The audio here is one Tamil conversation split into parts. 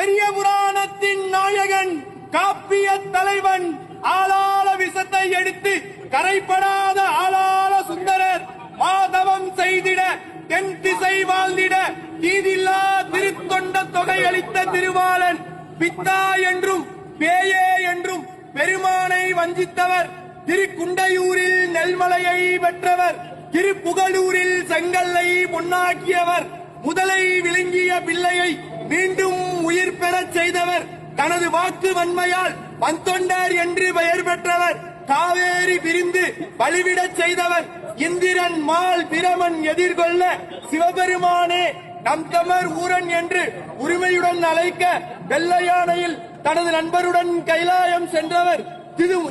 பெரிய புராணத்தின் நாயகன், காப்பிய தலைவன், ஆளாள விஷத்தை எடுத்து கரைப்படாத ஆளாள சுந்தரர், மாதவம் செய்திட தென் திசை வாழ்ந்திட தீதில்லா திருத்தொண்ட தொகை அளித்த திருவாளன், பித்தா என்றும் பேயே என்றும் பெருமானை வஞ்சித்தவர், திருக்குண்டையூரில் நெல்மலையை பெற்றவர், திருப்புகலூரில் செங்கல்லை பொன்னாக்கியவர், முதலை விழுங்கிய பிள்ளையை மீண்டும் உயிர் பெறச் செய்தவர், தனது வாக்கு வன்மையால் வந்தொண்டர் என்று பெயர் பெற்றவர், காவேரி பிரிந்து பலிவிடச் செய்தவர், இந்திரன் மால் பிரமன் எதிர்கொள்ள சிவபெருமானே நம் தமர் ஊரன் என்று உரிமையுடன் அழைக்க வெள்ளையானையில் தனது நண்பருடன் கைலாயம் சென்றவர்,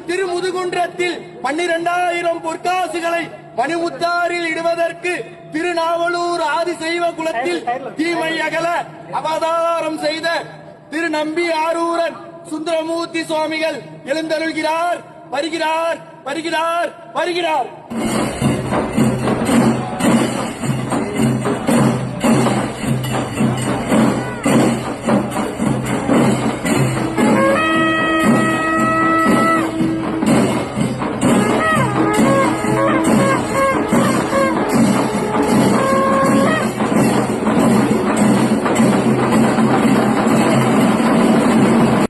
திருமுதுகுன்றத்தில் 12,000 பொற்காசுகளை மணிமுத்தாரில் இடுவதற்கு திருநாவலூர் ஆதிசைவ குலத்தில் தீமை அகல அவதாரம் செய்த திரு நம்பி ஆரூரன் சுந்தரமூர்த்தி சுவாமிகள் எழுந்தருள்கிறார். வருகிறார் வருகிறார் வருகிறார்.